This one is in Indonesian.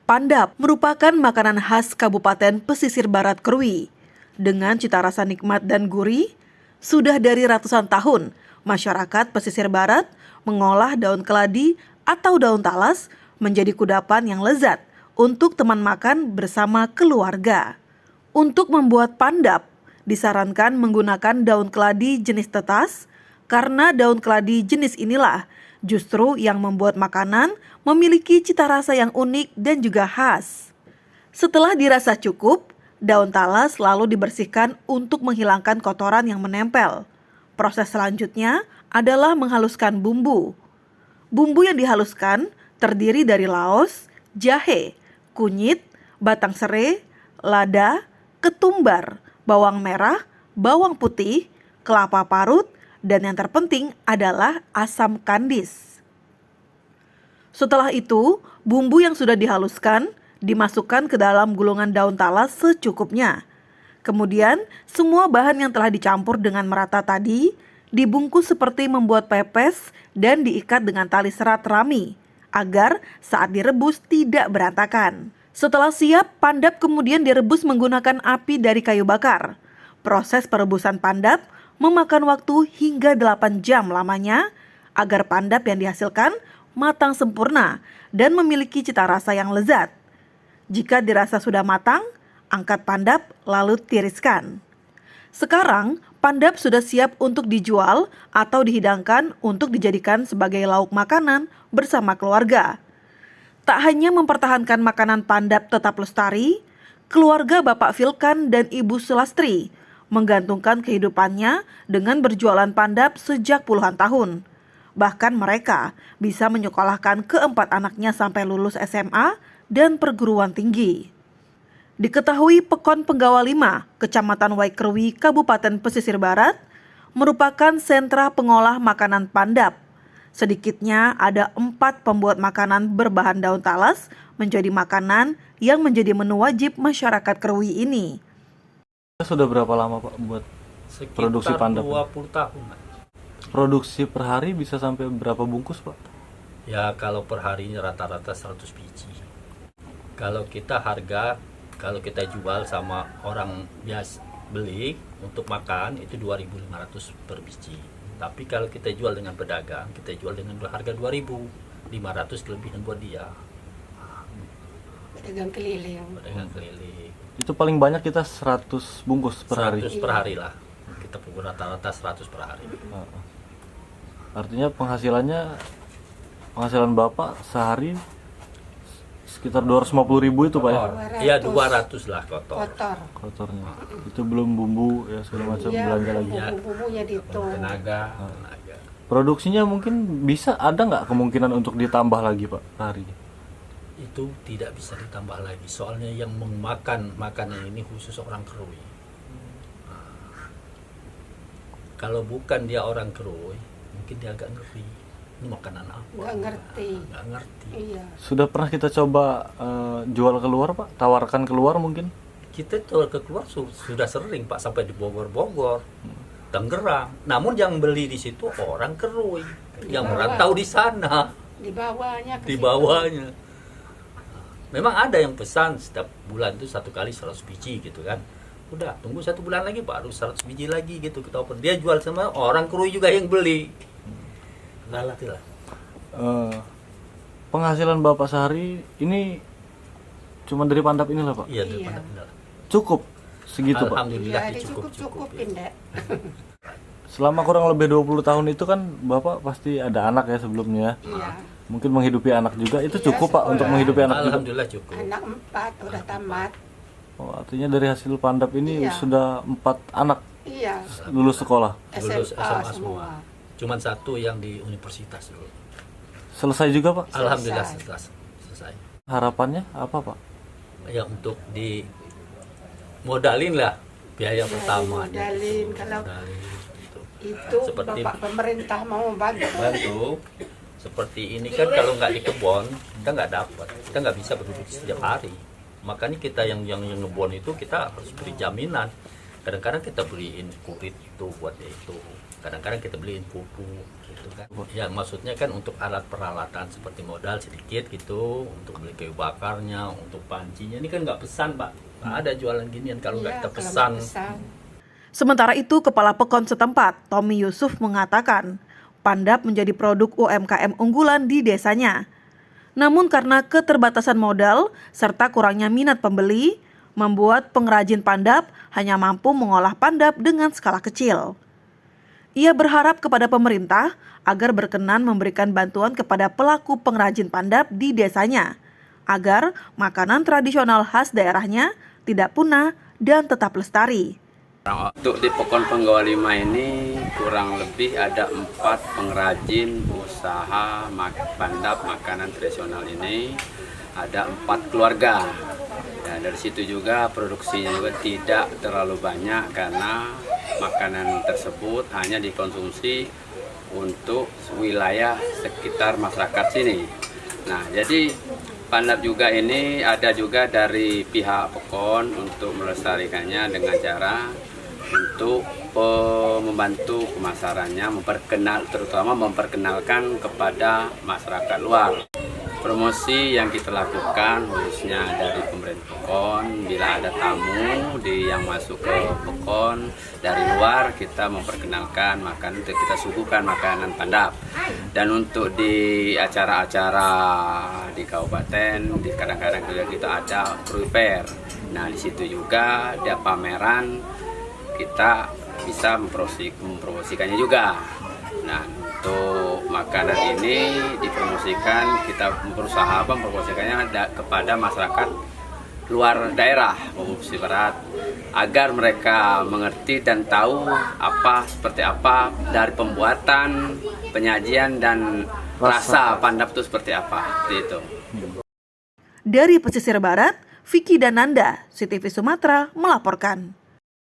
Pandap merupakan makanan khas Kabupaten Pesisir Barat Krui. Dengan cita rasa nikmat dan gurih, sudah dari ratusan tahun, masyarakat pesisir barat mengolah daun keladi atau daun talas menjadi kudapan yang lezat untuk teman makan bersama keluarga. Untuk membuat pandap, disarankan menggunakan daun keladi jenis tetas, karena daun keladi jenis inilah justru yang membuat makanan memiliki cita rasa yang unik dan juga khas. Setelah dirasa cukup, daun talas lalu dibersihkan untuk menghilangkan kotoran yang menempel. Proses selanjutnya adalah menghaluskan bumbu. Bumbu yang dihaluskan terdiri dari laos, jahe, kunyit, batang serai, lada, ketumbar, bawang merah, bawang putih, kelapa parut, dan yang terpenting adalah asam kandis. Setelah itu, bumbu yang sudah dihaluskan dimasukkan ke dalam gulungan daun talas secukupnya. Kemudian, semua bahan yang telah dicampur dengan merata tadi dibungkus seperti membuat pepes dan diikat dengan tali serat rami agar saat direbus tidak berantakan. Setelah siap, pandap kemudian direbus menggunakan api dari kayu bakar. Proses perebusan pandap memakan waktu hingga 8 jam lamanya agar pandap yang dihasilkan matang sempurna dan memiliki cita rasa yang lezat. Jika dirasa sudah matang, angkat pandap lalu tiriskan. Sekarang, pandap sudah siap untuk dijual atau dihidangkan untuk dijadikan sebagai lauk makanan bersama keluarga. Tak hanya mempertahankan makanan pandap tetap lestari, keluarga Bapak Vilkan dan Ibu Sulastri menggantungkan kehidupannya dengan berjualan pandap sejak puluhan tahun. Bahkan mereka bisa menyekolahkan keempat anaknya sampai lulus SMA dan perguruan tinggi. Diketahui Pekon Penggawa 5, Kecamatan Waikerwi, Kabupaten Pesisir Barat, merupakan sentra pengolah makanan pandap. Sedikitnya ada 4 pembuat makanan berbahan daun talas menjadi makanan yang menjadi menu wajib masyarakat Krui ini. Sudah berapa lama Pak buat produksi pandap? 20 tahun. Produksi per hari bisa sampai berapa bungkus Pak? Ya kalau per harinya rata-rata 100 biji. Kalau kita jual sama orang biasa beli untuk makan itu 2.500 per biji. Tapi kalau kita jual dengan pedagang, kita jual dengan harga 2.500 kelebihan buat dia. Pedagang keliling. Itu paling banyak kita 100 bungkus per hari? 100 per hari lah. Kita pukul rata-rata 100 per hari. Artinya penghasilan Bapak sehari sekitar 250.000 itu Pak ya? Iya 200 lah Kotornya. Itu belum bumbu ya segala macam belanja lagi. Bumbunya dihitung. Tenaga. Produksinya mungkin ada nggak kemungkinan untuk ditambah lagi Pak harinya? Itu tidak bisa ditambah lagi. Soalnya yang memakan makanan ini khusus orang Krui. Kalau bukan dia orang Krui, mungkin dia agak ngeri. Ini makanan apa? Nggak ngerti. Iya. Sudah pernah kita coba jual keluar Pak? Tawarkan keluar mungkin? Kita jual ke keluar sudah sering Pak, sampai di Bogor, Tangerang. Namun yang beli di situ orang Krui, yang merantau di sana. Di bawahnya. Memang ada yang pesan setiap bulan itu 1 kali 100 biji gitu kan. Udah tunggu 1 bulan lagi baru 100 biji lagi gitu kita open. Dia jual sama orang Krui juga yang beli. Lah. Penghasilan Bapak sehari ini cuma dari pandap inilah Pak? Iya, dari pandap inilah. Cukup segitu Pak? Alhamdulillah Ya, cukup-cukupin. Dek. Selama kurang lebih 20 tahun itu kan Bapak pasti ada anak ya sebelumnya. Iya. Mungkin menghidupi anak juga, itu cukup Pak untuk menghidupi anak juga? Alhamdulillah cukup. Anak 4 udah tamat. Oh, artinya dari hasil pandap ini Iya. sudah 4 anak Iya. lulus sekolah? Lulus SMA semua. Cuman 1 yang di universitas dulu. Selesai juga Pak? Alhamdulillah selesai. Harapannya apa Pak? Ya untuk modalin lah biaya pertama. Modalin, kalau gitu. itu Seperti- Bapak pemerintah mau Bantu. Seperti ini kan kalau nggak di kebun kita nggak dapat, kita nggak bisa berduduk setiap hari. Makanya kita yang ngebon itu kita harus beri jaminan. Kadang-kadang kita beliin kurit itu buat dia itu. Kadang-kadang kita beliin pupuk gitu kan. Ya maksudnya kan untuk alat peralatan seperti modal sedikit gitu, untuk beli kayu bakarnya, untuk pancinya. Ini kan nggak pesan Pak, nggak ada jualan ginian kalau nggak Iya, kita kalau pesan. nggak pesan. Sementara itu, Kepala Pekon setempat, Tommy Yusuf, mengatakan Pandap menjadi produk UMKM unggulan di desanya. Namun karena keterbatasan modal serta kurangnya minat pembeli, membuat pengrajin Pandap hanya mampu mengolah Pandap dengan skala kecil. Ia berharap kepada pemerintah agar berkenan memberikan bantuan kepada pelaku pengrajin Pandap di desanya, agar makanan tradisional khas daerahnya tidak punah dan tetap lestari. Untuk di Pekon Penggawa 5 ini kurang lebih ada 4 pengrajin usaha Pandap makanan tradisional ini, ada 4 keluarga. Ya, dari situ juga produksinya juga tidak terlalu banyak karena makanan tersebut hanya dikonsumsi untuk wilayah sekitar masyarakat sini. Nah, jadi Pandap juga ini ada juga dari pihak Pekon untuk melestarikannya dengan cara untuk membantu pemasarannya, terutama memperkenalkan kepada masyarakat luar. Promosi yang kita lakukan khususnya dari pemerintah Pekon, bila ada tamu yang masuk ke Pekon dari luar, kita memperkenalkan makanan, kita suguhkan makanan Pandap. Dan untuk di acara-acara di kabupaten, kadang-kadang juga kita ada Krui Fair. Nah, di situ juga ada pameran, kita bisa mempromosikannya juga. Nah, untuk makanan ini dipromosikan, kita berusaha mempromosikannya kepada masyarakat luar daerah Provinsi Barat agar mereka mengerti dan tahu seperti apa dari pembuatan, penyajian dan rasa Pandap itu seperti apa. Seperti itu. Dari pesisir barat, Vicky Dananda, CTV Sumatera melaporkan.